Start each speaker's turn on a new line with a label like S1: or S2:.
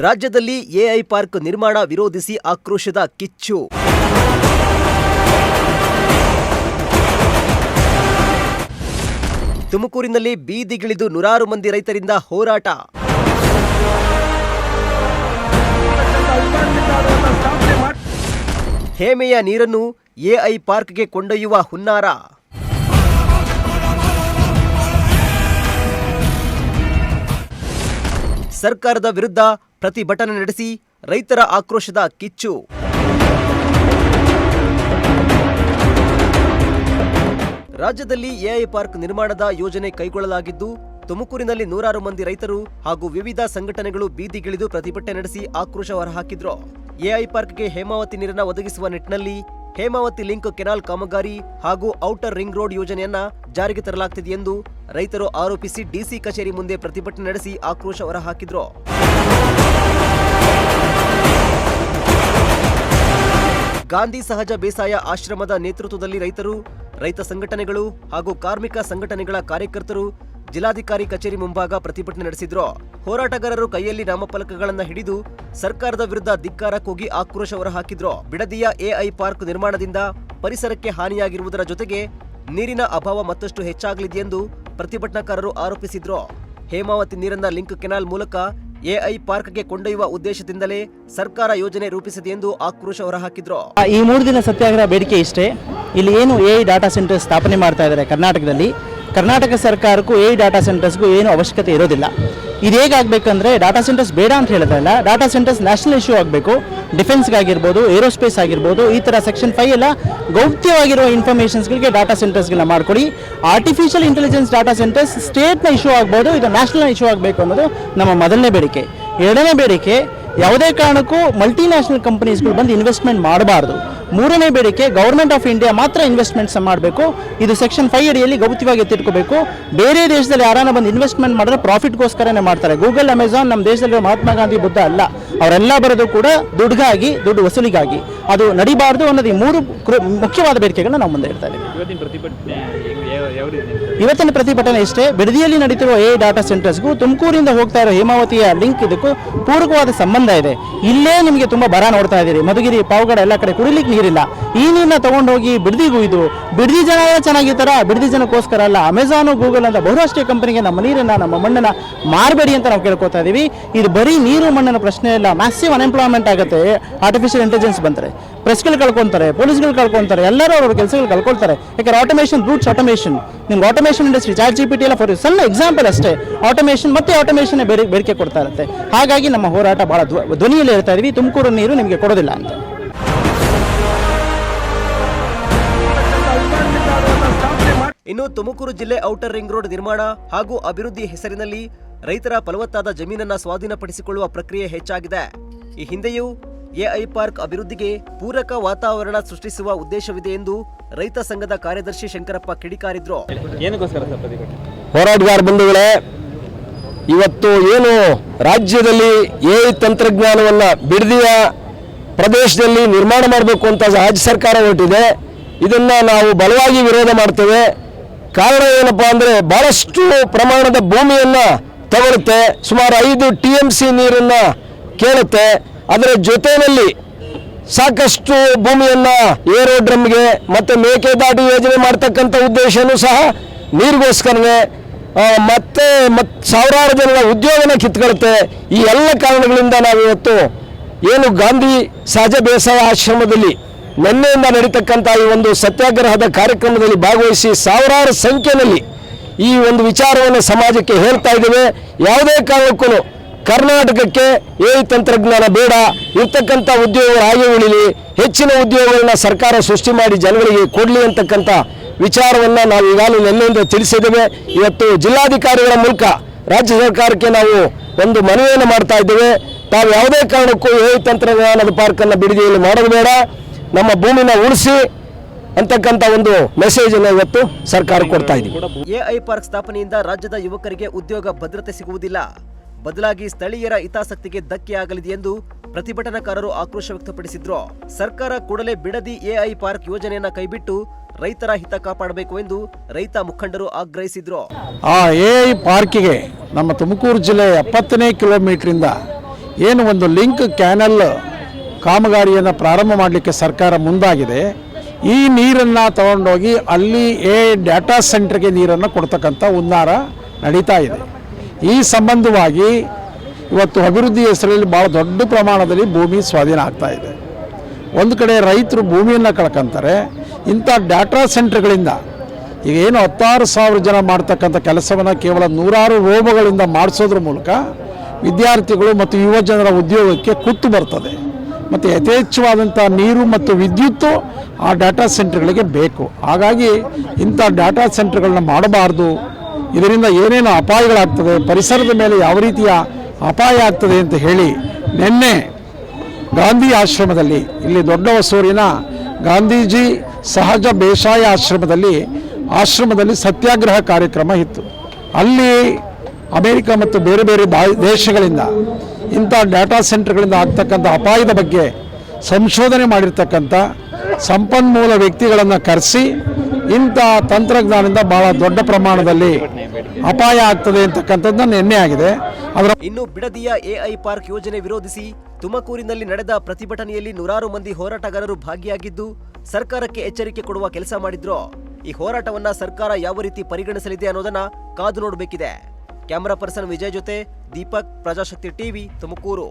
S1: ರಾಜ್ಯದಲ್ಲಿ AI park ನಿರ್ಮಾಣ ವಿರೋಧಿಸಿ ಆಕ್ರೋಶದ ಕಿಚ್ಚು. ತುಮಕೂರಿನಲ್ಲಿ ಬೀದಿಗಿಳಿದು ನೂರಾರು ಮಂದಿ ರೈತರಿಂದ ಹೋರಾಟ. ಹೇಮೆಯ ನೀರನ್ನು ಎಐ ಪಾರ್ಕ್ಗೆ ಕೊಂಡೊಯ್ಯುವ ಹುನ್ನಾರ. ಸರ್ಕಾರದ ವಿರುದ್ಧ ಪ್ರತಿಭಟನೆ ನಡೆಸಿ ರೈತರ ಆಕ್ರೋಶದ ಕಿಚ್ಚು. ರಾಜ್ಯದಲ್ಲಿ ಎಐ ಪಾರ್ಕ್ ನಿರ್ಮಾಣದ ಯೋಜನೆ ಕೈಗೊಳ್ಳಲಾಗಿದ್ದು, ತುಮಕೂರಿನಲ್ಲಿ ನೂರಾರು ಮಂದಿ ರೈತರು ಹಾಗೂ ವಿವಿಧ ಸಂಘಟನೆಗಳು ಬೀದಿಗಿಳಿದು ಪ್ರತಿಭಟನೆ ನಡೆಸಿ ಆಕ್ರೋಶ ಹೊರಹಾಕಿದ್ರು. ಎಐ ಪಾರ್ಕ್ಗೆ ಹೇಮಾವತಿ ನೀರನ್ನು ಒದಗಿಸುವ ನಿಟ್ಟಿನಲ್ಲಿ ಹೇಮಾವತಿ ಲಿಂಕ್ ಕೆನಾಲ್ ಕಾಮಗಾರಿ ಹಾಗೂ ಔಟರ್ ರಿಂಗ್ ರೋಡ್ ಯೋಜನೆಯನ್ನ ಜಾರಿಗೆ ತರಲಾಗುತ್ತಿದೆ ಎಂದು ರೈತರು ಆರೋಪಿಸಿ ಡಿಸಿ ಕಚೇರಿ ಮುಂದೆ ಪ್ರತಿಭಟನೆ ನಡೆಸಿ ಆಕ್ರೋಶ ಹೊರಹಾಕಿದ್ರು. ಗಾಂಧಿ ಸಹಜ ಬೇಸಾಯ ಆಶ್ರಮದ ನೇತೃತ್ವದಲ್ಲಿ ರೈತರು, ರೈತ ಸಂಘಟನೆಗಳು ಹಾಗೂ ಕಾರ್ಮಿಕ ಸಂಘಟನೆಗಳ ಕಾರ್ಯಕರ್ತರು ಜಿಲ್ಲಾಧಿಕಾರಿ ಕಚೇರಿ ಮುಂಭಾಗ ಪ್ರತಿಭಟನೆ ನಡೆಸಿದ್ರು. ಹೋರಾಟಗಾರರು ಕೈಯಲ್ಲಿ ನಾಮಫಲಕಗಳನ್ನು ಹಿಡಿದು ಸರ್ಕಾರದ ವಿರುದ್ಧ ಧಿಕ್ಕಾರ ಕೂಗಿ ಆಕ್ರೋಶ ಹೊರಹಾಕಿದ್ರು. ಬಿಡದಿಯ ಎಐ ಪಾರ್ಕ್ ನಿರ್ಮಾಣದಿಂದ ಪರಿಸರಕ್ಕೆ ಹಾನಿಯಾಗಿರುವುದರ ಜೊತೆಗೆ ನೀರಿನ ಅಭಾವ ಮತ್ತಷ್ಟು ಹೆಚ್ಚಾಗಲಿದೆ ಎಂದು ಪ್ರತಿಭಟನಾಕಾರರು ಆರೋಪಿಸಿದ್ರು. ಹೇಮಾವತಿ ನೀರನ್ನ ಲಿಂಕ್ ಕೆನಾಲ್ ಮೂಲಕ ಎಐ ಪಾರ್ಕ್ಗೆ ಕೊಂಡೊಯ್ಯುವ ಉದ್ದೇಶದಿಂದಲೇ ಸರ್ಕಾರ ಯೋಜನೆ ರೂಪಿಸಿದೆ ಎಂದು ಆಕ್ರೋಶ ಹೊರಹಾಕಿದ್ರು.
S2: ಈ 3 ದಿನ ಸತ್ಯಾಗ್ರಹ ಬೇಡಿಕೆ ಇಷ್ಟೇ. ಇಲ್ಲಿ ಏನು ಎಐ ಡಾಟಾ ಸೆಂಟರ್ ಸ್ಥಾಪನೆ ಮಾಡ್ತಾ ಇದ್ದಾರೆ ಕರ್ನಾಟಕದಲ್ಲಿ, ಕರ್ನಾಟಕ ಸರ್ಕಾರಕ್ಕೂ ಎಐ ಡಾಟಾ ಸೆಂಟರ್ಸ್ಗೂ ಏನು ಅವಶ್ಯಕತೆ ಇರೋದಿಲ್ಲ. ಇದು ಹೇಗಾಗಬೇಕಂದ್ರೆ ಡಾಟಾ ಸೆಂಟರ್ಸ್ ಬೇಡ ಅಂತ ಹೇಳ್ತಾ ಇಲ್ಲ, ಡಾಟಾ ಸೆಂಟರ್ಸ್ ನ್ಯಾಷನಲ್ ಇಶ್ಯೂ ಆಗಬೇಕು. ಡಿಫೆನ್ಸ್ಗಾಗಿರ್ಬೋದು, ಏರೋಸ್ಪೇಸ್ ಆಗಿರ್ಬೋದು, ಈ ಥರ ಸೆಕ್ಷನ್ 5 ಎಲ್ಲ ಗೌಪ್ಯವಾಗಿರೋ ಇನ್ಫಾರ್ಮೇಷನ್ಸ್ಗಳಿಗೆ ಡಾಟಾ ಸೆಂಟರ್ಸ್ಗಳನ್ನ ಮಾಡಿಕೊಡಿ. ಆರ್ಟಿಫಿಷಿಯಲ್ ಇಂಟೆಲಿಜೆನ್ಸ್ ಡಾಟಾ ಸೆಂಟರ್ಸ್ ಸ್ಟೇಟ್ನ ಇಶ್ಯೂ ಆಗ್ಬೋದು, ಇದು ನ್ಯಾಷನಲ್ ಇಶ್ಯೂ ಆಗಬೇಕು ಅನ್ನೋದು ನಮ್ಮ ಮೊದಲನೇ ಬೇಡಿಕೆ. ಎರಡನೇ ಬೇಡಿಕೆ, ಯಾವುದೇ ಕಾರಣಕ್ಕೂ ಮಲ್ಟಿನ್ಯಾಷನಲ್ ಕಂಪನೀಸ್ಗಳು ಬಂದು ಇನ್ವೆಸ್ಟ್ಮೆಂಟ್ ಮಾಡಬಾರ್ದು. ಮೂರನೇ ಬೇಡಿಕೆ, ಗವರ್ಮೆಂಟ್ ಆಫ್ ಇಂಡಿಯಾ ಮಾತ್ರ ಇನ್ವೆಸ್ಟ್ಮೆಂಟ್ಸ್ ಮಾಡಬೇಕು. ಇದು ಸೆಕ್ಷನ್ 5 ಅಡಿಯಲ್ಲಿ ಗೌಪ್ಯವಾಗಿ ಎತ್ತಿಟ್ಕೋಬೇಕು. ಬೇರೆ ದೇಶದಲ್ಲಿ ಯಾರನ್ನ ಬಂದು ಇನ್ವೆಸ್ಟ್ಮೆಂಟ್ ಮಾಡಿದ್ರೆ ಪ್ರಾಫಿಟ್ಗೋಸ್ಕರನೇ ಮಾಡ್ತಾರೆ. ಗೂಗಲ್, ಅಮೆಜಾನ್ ನಮ್ಮ ದೇಶದಲ್ಲಿರೋ ಮಹಾತ್ಮ ಗಾಂಧಿ, ಬುದ್ಧ ಅಲ್ಲ. ಅವರೆಲ್ಲ ಬರೋದು ಕೂಡ ದುಡ್ಡಿಗಾಗಿ, ದುಡ್ಡು ವಸೂಲಿಗಾಗಿ. ಅದು ನಡಿಬಾರ್ದು ಅನ್ನೋದು ಈ 3 ಮುಖ್ಯವಾದ ಬೇಡಿಕೆಗಳನ್ನ ನಾವು ಮುಂದೆ ಇಡ್ತಾ ಇದ್ದೀವಿ. ಇವತ್ತಿನ ಪ್ರತಿಭಟನೆ ಇಷ್ಟೇ. ಬಿಡದಿಯಲ್ಲಿ ನಡೀತಿರುವ ಎಐ ಡಾಟಾ ಸೆಂಟರ್ಸ್ಗೂ ತುಮಕೂರಿಂದ ಹೋಗ್ತಾ ಇರೋ ಹೇಮಾವತಿಯ ಲಿಂಕ್ ಇದಕ್ಕೂ ಪೂರಕವಾದ ಸಂಬಂಧ ಇದೆ. ಇಲ್ಲೇ ನಿಮಗೆ ತುಂಬಾ ಬರ ನೋಡ್ತಾ ಇದ್ದೀರಿ. ಮಧುಗಿರಿ, ಪಾವಗಡ ಎಲ್ಲ ಕಡೆ ಕುಡಿಲಿಕ್ಕೆ ನೀರಿಲ್ಲ. ಈ ನೀರನ್ನ ತಗೊಂಡೋಗಿ ಬಿಡದಿಗೂ, ಇದು ಬಿಡದಿ ಜನ ಚೆನ್ನಾಗಿರ್ತಾರ, ಬಿಡದಿ ಜನಕ್ಕೋಸ್ಕರ ಅಲ್ಲ. ಅಮೆಜಾನ್, ಗೂಗಲ್ ಅಂತ ಬಹುರಾಷ್ಟ್ರೀಯ ಕಂಪನಿಗೆ ನಮ್ಮ ನೀರನ್ನ, ನಮ್ಮ ಮಣ್ಣನ್ನ ಮಾರಬೇಡಿ ಅಂತ ನಾವು ಕೇಳ್ಕೊತಾ ಇದೀವಿ. ಇದು ಬರೀ ನೀರು ಮಣ್ಣಿನ ಪ್ರಶ್ನೆ ಇಲ್ಲ. ಮ್ಯಾಸಿವ್ ಅನ್ಎಂಪ್ಲಾಯ್ಮೆಂಟ್ ಆಗುತ್ತೆ. ಆರ್ಟಿಫಿಷಿಯಲ್ ಇಂಟೆಲಿಜೆನ್ಸ್ ಬಂದರೆ ಪ್ರೆಸ್ಗಳು ಕಳ್ಕೊಂತಾರೆ, ಪೊಲೀಸ್ಗಳು ಕಳ್ಕೊಂತಾರೆ, ಎಲ್ಲರೂ ಅವ್ರ ಕೆಲಸಗಳು ಕಳ್ಕೊಳ್ತಾರೆ. ಯಾಕಂದ್ರೆ ಆಟೋಮೇಷನ್ ರೂಟ್ಸ್ ಆಟೋಮೇಷನ್. ನಿಮ್ಗೆ ಆಟೋಮೇಷನ್ ಇಂಡಸ್ಟ್ರಿ, ಚಾಟ್ ಜಿಪಿಟಿ ಎಲ್ಲ ಫಾರ್ ಸಣ್ಣ ಎಕ್ಸಾಂಪಲ್ ಅಷ್ಟೇ. ಆಟೋಮೇಷನ್ ಮತ್ತೆ ಆಟೋಮೇಷನ್ ಬೇಡಿಕೆ ಕೊಡ್ತಾ ಇರುತ್ತೆ. ಹಾಗಾಗಿ ನಮ್ಮ ಹೋರಾಟ ಬಹಳ ಧ್ವನಿಯಲ್ಲಿ ಹೇಳ್ತಾ ಇದೀವಿ, ತುಮಕೂರು ನೀರು ನಿಮಗೆ ಕೊಡೋದಿಲ್ಲ ಅಂತ.
S1: ಇನ್ನು ತುಮಕೂರು ಜಿಲ್ಲೆ ಔಟರ್ ರಿಂಗ್ ರೋಡ್ ನಿರ್ಮಾಣ ಹಾಗೂ ಅಭಿವೃದ್ಧಿ ಹೆಸರಿನಲ್ಲಿ ರೈತರ ಫಲವತ್ತಾದ ಜಮೀನನ್ನ ಸ್ವಾಧೀನಪಡಿಸಿಕೊಳ್ಳುವ ಪ್ರಕ್ರಿಯೆ ಹೆಚ್ಚಾಗಿದೆ. ಈ ಹಿಂದೆಯೂ ಎಐ ಪಾರ್ಕ್ ಅಭಿವೃದ್ಧಿಗೆ ಪೂರಕ ವಾತಾವರಣ ಸೃಷ್ಟಿಸುವ ಉದ್ದೇಶವಿದೆ ಎಂದು ರೈತ ಸಂಘದ ಕಾರ್ಯದರ್ಶಿ ಶಂಕರಪ್ಪ ಕಿಡಿಕಾರಿದ್ರು.
S3: ಹೋರಾಟಗಾರ ಬಂಧುಗಳೇ, ಇವತ್ತು ಏನು ರಾಜ್ಯದಲ್ಲಿ ಎಐ ತಂತ್ರಜ್ಞಾನವನ್ನು ಬಿಡದಿಯ ಪ್ರದೇಶದಲ್ಲಿ ನಿರ್ಮಾಣ ಮಾಡಬೇಕು ಅಂತ ರಾಜ್ಯ ಸರ್ಕಾರ ಹೊರಟಿದೆ. ಇದನ್ನು ನಾವು ಬಲವಾಗಿ ವಿರೋಧ ಮಾಡ್ತೇವೆ. ಕಾರಣ ಏನಪ್ಪಾ ಅಂದರೆ, ಬಹಳಷ್ಟು ಪ್ರಮಾಣದ ಭೂಮಿಯನ್ನು ತಗೊಳುತ್ತೆ, ಸುಮಾರು 5 TMC ನೀರನ್ನು ಕೇಳುತ್ತೆ. ಅದರ ಜೊತೆಯಲ್ಲಿ ಸಾಕಷ್ಟು ಭೂಮಿಯನ್ನು ಏರೋಡ್ರಮ್ಗೆ ಮತ್ತು ಮೇಕೆದಾಟು ಯೋಜನೆ ಮಾಡ್ತಕ್ಕಂಥ ಉದ್ದೇಶನೂ ಸಹ ನೀರಿಗೋಸ್ಕರನೇ. ಮತ್ತೆ ಸಾವಿರಾರು ಜನರ ಉದ್ಯೋಗನ ಕಿತ್ಕೊಳುತ್ತೆ. ಈ ಎಲ್ಲ ಕಾರಣಗಳಿಂದ ನಾವು ಇವತ್ತು ಏನು ಗಾಂಧಿ ಸಹಜ ಬೇಸಾಯ ಆಶ್ರಮದಲ್ಲಿ ನಿನ್ನೆಯಿಂದ ನಡೀತಕ್ಕಂಥ ಈ ಒಂದು ಸತ್ಯಾಗ್ರಹದ ಕಾರ್ಯಕ್ರಮದಲ್ಲಿ ಭಾಗವಹಿಸಿ ಸಾವಿರಾರು ಸಂಖ್ಯೆಯಲ್ಲಿ ಈ ಒಂದು ವಿಚಾರವನ್ನು ಸಮಾಜಕ್ಕೆ ಹೇಳ್ತಾ ಇದ್ದೇವೆ. ಯಾವುದೇ ಕಾರಣಕ್ಕೂ ಕರ್ನಾಟಕಕ್ಕೆ ಎಐ ತಂತ್ರಜ್ಞಾನ ಬೇಡ, ಇರ್ತಕ್ಕಂಥ ಉದ್ಯೋಗಗಳು ಹಾಗೆ ಉಳಿಲಿ, ಹೆಚ್ಚಿನ ಉದ್ಯೋಗಗಳನ್ನ ಸರ್ಕಾರ ಸೃಷ್ಟಿ ಮಾಡಿ ಜನಗಳಿಗೆ ಕೊಡಲಿ ಅಂತಕ್ಕಂಥ ವಿಚಾರವನ್ನು ನಾವು ಈಗಾಗಲೇ ನಿನ್ನೆಯಿಂದ ತಿಳಿಸಿದ್ದೇವೆ. ಇವತ್ತು ಜಿಲ್ಲಾಧಿಕಾರಿಗಳ ಮೂಲಕ ರಾಜ್ಯ ಸರ್ಕಾರಕ್ಕೆ ನಾವು ಒಂದು ಮನವಿಯನ್ನು ಮಾಡ್ತಾ ಇದ್ದೇವೆ. ತಾವು ಯಾವುದೇ ಕಾರಣಕ್ಕೂ ಎಐ ತಂತ್ರಜ್ಞಾನದ ಪಾರ್ಕನ್ನು ಬಿಡದಿಯಲ್ಲಿ ಮಾಡೋದು ಬೇಡ, ನಮ್ಮ ಭೂಮಿನ ಉಳಿಸಿ ಅಂತಕ್ಕಂಥ ಒಂದು ಮೆಸೇಜ್ ಅನ್ನು ಇವತ್ತು ಸರ್ಕಾರ ಕೊಡ್ತಾ ಇದೆ.
S1: ಎಐ ಪಾರ್ಕ್ ಸ್ಥಾಪನೆಯಿಂದ ರಾಜ್ಯದ ಯುವಕರಿಗೆ ಉದ್ಯೋಗ ಭದ್ರತೆ ಸಿಗುವುದಿಲ್ಲ, ಬದಲಾಗಿ ಸ್ಥಳೀಯರ ಹಿತಾಸಕ್ತಿಗೆ ಧಕ್ಕೆಯಾಗಲಿದೆ ಎಂದು ಪ್ರತಿಭಟನಾಕಾರರು ಆಕ್ರೋಶ ವ್ಯಕ್ತಪಡಿಸಿದ್ರು. ಸರ್ಕಾರ ಕೂಡಲೇ ಬಿಡದಿ ಎಐ ಪಾರ್ಕ್ ಯೋಜನೆಯನ್ನ ಕೈಬಿಟ್ಟು ರೈತರ ಹಿತ ಕಾಪಾಡಬೇಕು ಎಂದು ರೈತ ಮುಖಂಡರು ಆಗ್ರಹಿಸಿದ್ರು.
S4: ಆ ಎಐ ಪಾರ್ಕಿಗೆ ನಮ್ಮ ತುಮಕೂರು ಜಿಲ್ಲೆ 70ನೇ ಕಿಲೋಮೀಟರ್ ಇಂದ ಏನು ಒಂದು ಲಿಂಕ್ ಕ್ಯಾನಲ್ ಕಾಮಗಾರಿಯನ್ನು ಪ್ರಾರಂಭ ಮಾಡಲಿಕ್ಕೆ ಸರ್ಕಾರ ಮುಂದಾಗಿದೆ. ಈ ನೀರನ್ನು ತಗೊಂಡೋಗಿ ಅಲ್ಲಿ ಡಾಟಾ ಸೆಂಟ್ರಿಗೆ ನೀರನ್ನು ಕೊಡ್ತಕ್ಕಂಥ ಹುನ್ನಾರ ನಡೀತಾ ಇದೆ. ಈ ಸಂಬಂಧವಾಗಿ ಇವತ್ತು ಅಭಿವೃದ್ಧಿ ಹೆಸರಲ್ಲಿ ಭಾಳ ದೊಡ್ಡ ಪ್ರಮಾಣದಲ್ಲಿ ಭೂಮಿ ಸ್ವಾಧೀನ ಆಗ್ತಾ ಇದೆ. ಒಂದು ಕಡೆ ರೈತರು ಭೂಮಿಯನ್ನು ಕಳ್ಕೊಂತಾರೆ. ಇಂಥ ಡಾಟಾ ಸೆಂಟ್ರ್ಗಳಿಂದ ಈಗ ಏನು 16,000 ಜನ ಮಾಡ್ತಕ್ಕಂಥ ಕೆಲಸವನ್ನು ಕೇವಲ 100 ರೋಬೋಗಳಿಂದ ಮಾಡಿಸೋದ್ರ ಮೂಲಕ ವಿದ್ಯಾರ್ಥಿಗಳು ಮತ್ತು ಯುವ ಜನರ ಉದ್ಯೋಗಕ್ಕೆ ಕುತ್ತು ಬರ್ತದೆ. ಮತ್ತು ಯಥೇಚ್ಛವಾದಂಥ ನೀರು ಮತ್ತು ವಿದ್ಯುತ್ತು ಆ ಡಾಟಾ ಸೆಂಟ್ರ್ಗಳಿಗೆ ಬೇಕು. ಹಾಗಾಗಿ ಇಂಥ ಡಾಟಾ ಸೆಂಟ್ರ್ಗಳನ್ನ ಮಾಡಬಾರ್ದು. ಇದರಿಂದ ಏನೇನು ಅಪಾಯಗಳಾಗ್ತದೆ, ಪರಿಸರದ ಮೇಲೆ ಯಾವ ರೀತಿಯ ಅಪಾಯ ಆಗ್ತದೆ ಅಂತ ಹೇಳಿ ನಿನ್ನೆ ಗಾಂಧಿ ಆಶ್ರಮದಲ್ಲಿ, ಇಲ್ಲಿ ದೊಡ್ಡ ಹೊಸೂರಿನ ಗಾಂಧೀಜಿ ಸಹಜ ಬೇಸಾಯ ಆಶ್ರಮದಲ್ಲಿ ಸತ್ಯಾಗ್ರಹ ಕಾರ್ಯಕ್ರಮ ಇತ್ತು. ಅಲ್ಲಿ ಅಮೆರಿಕ ಮತ್ತು ಬೇರೆ ಬೇರೆ ದೇಶಗಳಿಂದ ಇಂಥ ಡಾಟಾ ಸೆಂಟರ್ಗಳಿಂದ ಆಗ್ತಕ್ಕಂಥ ಅಪಾಯದ ಬಗ್ಗೆ ಸಂಶೋಧನೆ ಮಾಡಿರ್ತಕ್ಕಂಥ ಸಂಪನ್ಮೂಲ ವ್ಯಕ್ತಿಗಳನ್ನು ಕರೆಸಿ ಇಂಥ ತಂತ್ರಜ್ಞಾನದಿಂದ ಬಹಳ ದೊಡ್ಡ ಪ್ರಮಾಣದಲ್ಲಿ ಅಪಾಯ ಆಗ್ತದೆ ಅಂತಕ್ಕಂಥದ್ದನ್ನ ನಿನ್ನೆ ಆಗಿದೆ.
S1: ಇನ್ನು ಬಿಡದಿಯ ಎಐ ಪಾರ್ಕ್ ಯೋಜನೆ ವಿರೋಧಿಸಿ ತುಮಕೂರಿನಲ್ಲಿ ನಡೆದ ಪ್ರತಿಭಟನೆಯಲ್ಲಿ 100 ಮಂದಿ ಹೋರಾಟಗಾರರು ಭಾಗಿಯಾಗಿದ್ದು ಸರ್ಕಾರಕ್ಕೆ ಎಚ್ಚರಿಕೆ ಕೊಡುವ ಕೆಲಸ ಮಾಡಿದ್ರು. ಈ ಹೋರಾಟವನ್ನ ಸರ್ಕಾರ ಯಾವ ರೀತಿ ಪರಿಗಣಿಸಲಿದೆ ಅನ್ನೋದನ್ನ ಕಾದು ನೋಡಬೇಕಿದೆ. ಕ್ಯಾಮರಾ ಪರ್ಸನ್ ವಿಜಯ್ ಜೊತೆ ದೀಪಕ್, ಪ್ರಜಾಶಕ್ತಿ ಟಿವಿ, ತುಮಕೂರು.